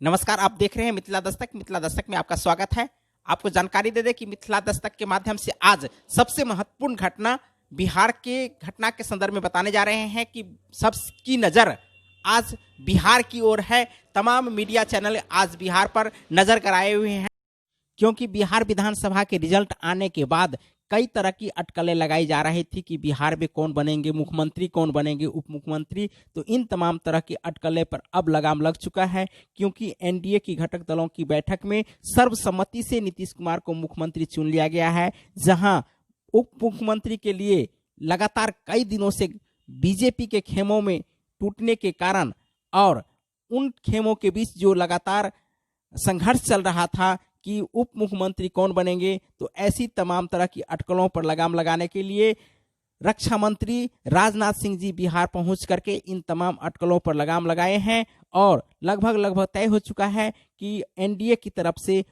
नमस्कार, आप देख रहे हैं मिथिला दस्तक। मिथिला दस्तक में आपका स्वागत है। आपको जानकारी दे दें कि मिथिला दस्तक के माध्यम से आज सबसे महत्वपूर्ण घटना बिहार के घटना के संदर्भ में बताने जा रहे हैं कि सबकी नज़र आज बिहार की ओर है। तमाम मीडिया चैनल आज बिहार पर नज़र कराए हुए हैं, क्योंकि बिहार विधानसभा के रिजल्ट आने के बाद कई तरह की अटकलें लगाई जा रही थी कि बिहार में कौन बनेंगे मुख्यमंत्री, कौन बनेंगे उप मुख्यमंत्री। तो इन तमाम तरह की अटकलें पर अब लगाम लग चुका है, क्योंकि एनडीए की घटक दलों की बैठक में सर्वसम्मति से नीतीश कुमार को मुख्यमंत्री चुन लिया गया है। जहां उप मुख्यमंत्री के लिए लगातार कई दिनों से बीजेपी के खेमों में टूटने के कारण और उन खेमों के बीच जो लगातार संघर्ष चल रहा था कि उप मुख्यमंत्री कौन बनेंगे, तो ऐसी तमाम तरह की अटकलों पर लगाम लगाने के लिए रक्षा मंत्री राजनाथ सिंह जी बिहार पहुंच करके इन तमाम अटकलों पर लगाम लगाए हैं। और लगभग तय हो चुका है कि एनडीए की तरफ से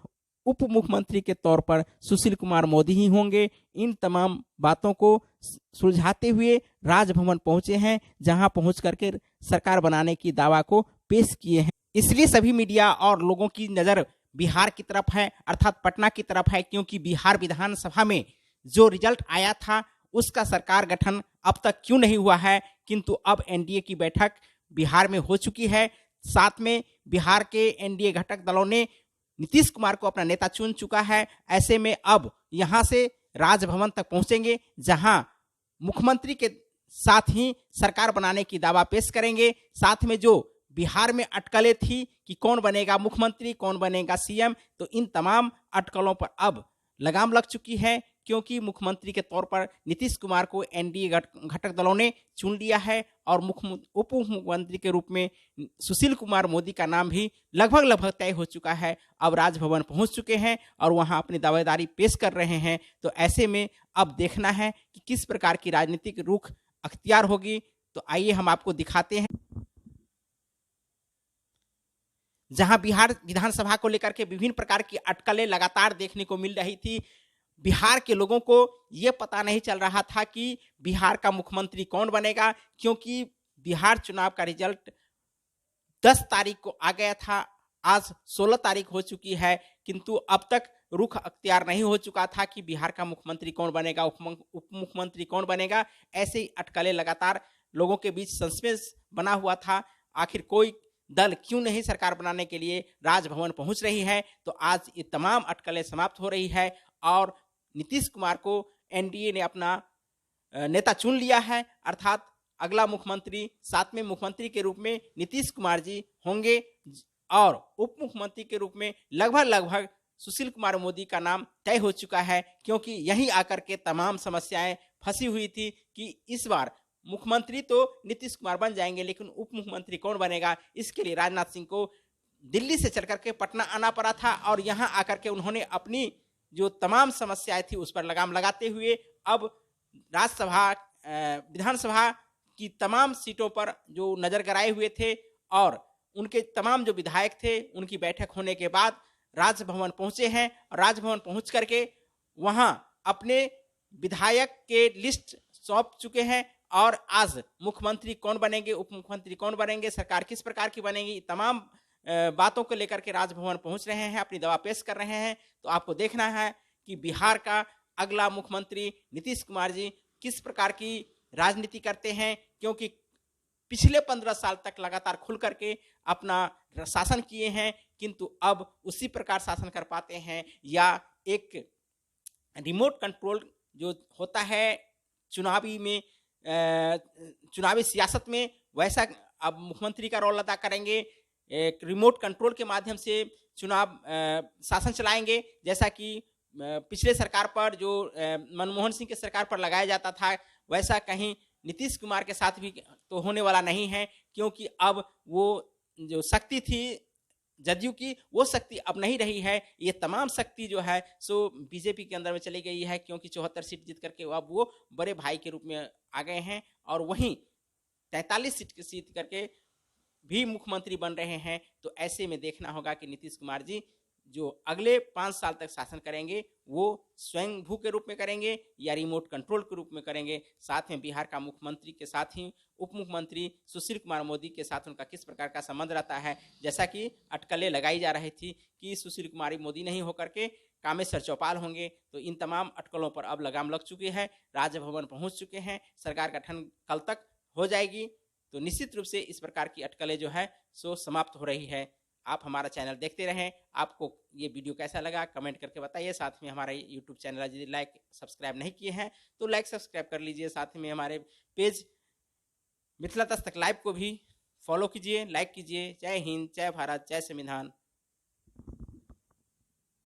उप मुख्यमंत्री के तौर पर सुशील कुमार मोदी ही होंगे। इन तमाम बातों को सुलझाते हुए राजभवन पहुंचे हैं, जहां पहुंच करके सरकार बनाने की दावा को पेश किए हैं। इसलिए सभी मीडिया और लोगों की नज़र बिहार की तरफ है, अर्थात पटना की तरफ है, क्योंकि बिहार विधानसभा में जो रिजल्ट आया था उसका सरकार गठन अब तक क्यों नहीं हुआ है, किंतु अब एनडीए की बैठक बिहार में हो चुकी है। साथ में बिहार के एनडीए घटक दलों ने नीतीश कुमार को अपना नेता चुन चुका है। ऐसे में अब यहां से राजभवन तक पहुंचेंगे, जहां मुख्यमंत्री के साथ ही सरकार बनाने की दावा पेश करेंगे। साथ में जो बिहार में अटकलें थी कि कौन बनेगा मुख्यमंत्री, कौन बनेगा सीएम, तो इन तमाम अटकलों पर अब लगाम लग चुकी है, क्योंकि मुख्यमंत्री के तौर पर नीतीश कुमार को एनडीए घटक दलों ने चुन लिया है और उप मुख्यमंत्री के रूप में सुशील कुमार मोदी का नाम भी लगभग तय हो चुका है। अब राजभवन पहुंच चुके हैं और वहां अपनी दावेदारी पेश कर रहे हैं। तो ऐसे में अब देखना है कि किस प्रकार की राजनीतिक रुख अख्तियार होगी। तो आइए हम आपको दिखाते हैं, जहां बिहार विधानसभा को लेकर के विभिन्न प्रकार की अटकलें लगातार देखने को मिल रही थी। बिहार के लोगों को यह पता नहीं चल रहा था कि बिहार का मुख्यमंत्री कौन बनेगा, क्योंकि बिहार चुनाव का रिजल्ट 10 तारीख को आ गया था। आज 16 तारीख हो चुकी है, किंतु अब तक रुख अख्तियार नहीं हो चुका था कि बिहार का मुख्यमंत्री कौन बनेगा, उप मुख्यमंत्री कौन बनेगा। ऐसे ही अटकलें लगातार लोगों के बीच सस्पेंस बना हुआ था। आखिर कोई दल क्यों नहीं सरकार बनाने के लिए राजभवन पहुंच रही है। तो आज ये तमाम अटकलें समाप्त हो रही है और नीतीश कुमार को एनडीए ने अपना नेता चुन लिया है, अर्थात अगला मुख्यमंत्री 7वें मुख्यमंत्री के रूप में नीतीश कुमार जी होंगे और उप मुख्यमंत्री के रूप में लगभग सुशील कुमार मोदी का नाम तय हो चुका है, क्योंकि यहीं आकर के तमाम समस्याएं फंसी हुई थी कि इस बार मुख्यमंत्री तो नीतीश कुमार बन जाएंगे, लेकिन उप मुख्यमंत्री कौन बनेगा, इसके लिए राजनाथ सिंह को दिल्ली से चल करके पटना आना पड़ा था। और यहां आकर के उन्होंने अपनी जो तमाम समस्याएं थी उस पर लगाम लगाते हुए अब राज्यसभा विधानसभा की तमाम सीटों पर जो नजर गड़ाए हुए थे और उनके तमाम जो विधायक थे उनकी बैठक होने के बाद राजभवन पहुंचे हैं और राजभवन पहुंच करके वहां अपने विधायक के लिस्ट सौंप चुके हैं। और आज मुख्यमंत्री कौन बनेंगे, उप मुख्यमंत्री कौन बनेंगे, सरकार किस प्रकार की बनेगी, तमाम बातों को लेकर के राजभवन पहुंच रहे हैं, अपनी दावा पेश कर रहे हैं। तो आपको देखना है कि बिहार का अगला मुख्यमंत्री नीतीश कुमार जी किस प्रकार की राजनीति करते हैं, क्योंकि पिछले 15 साल तक लगातार खुल करके अपना शासन किए हैं, किंतु अब उसी प्रकार शासन कर पाते हैं या एक रिमोट कंट्रोल जो होता है चुनावी सियासत में, वैसा अब मुख्यमंत्री का रोल अदा करेंगे। एक रिमोट कंट्रोल के माध्यम से चुनाव शासन चलाएंगे, जैसा कि पिछले सरकार पर जो मनमोहन सिंह के सरकार पर लगाया जाता था, वैसा कहीं नीतीश कुमार के साथ भी तो होने वाला नहीं है, क्योंकि अब वो जो शक्ति थी जदयू की, वो शक्ति अब नहीं रही है। ये तमाम शक्ति जो है सो बीजेपी के अंदर में चली गई है, क्योंकि 74 सीट जीत करके अब वो बड़े भाई के रूप में आ गए हैं और वहीं 43 सीट जीत करके भी मुख्यमंत्री बन रहे हैं। तो ऐसे में देखना होगा कि नीतीश कुमार जी जो अगले 5 साल तक शासन करेंगे वो स्वयं भू के रूप में करेंगे या रिमोट कंट्रोल के रूप में करेंगे। साथ में बिहार का मुख्यमंत्री के साथ ही उप मुख्यमंत्री सुशील कुमार मोदी के साथ उनका किस प्रकार का संबंध रहता है। जैसा कि अटकलें लगाई जा रही थी कि सुशील कुमार मोदी नहीं होकर के कामेश्वर चौपाल होंगे, तो इन तमाम अटकलों पर अब लगाम लग चुकी है। राजभवन पहुंच चुके हैं, सरकार गठन कल तक हो जाएगी। तो निश्चित रूप से इस प्रकार की अटकलें जो है सो समाप्त हो रही है। आप हमारा चैनल देखते रहें। आपको ये वीडियो कैसा लगा कमेंट करके बताइए। साथ में हमारा यूट्यूब चैनल यदि लाइक सब्सक्राइब नहीं किए हैं तो लाइक सब्सक्राइब कर लीजिए। साथ में हमारे पेज मिथिला दस्तक लाइव को भी फॉलो कीजिए, लाइक कीजिए। जय हिंद, जय भारत, जय संविधान।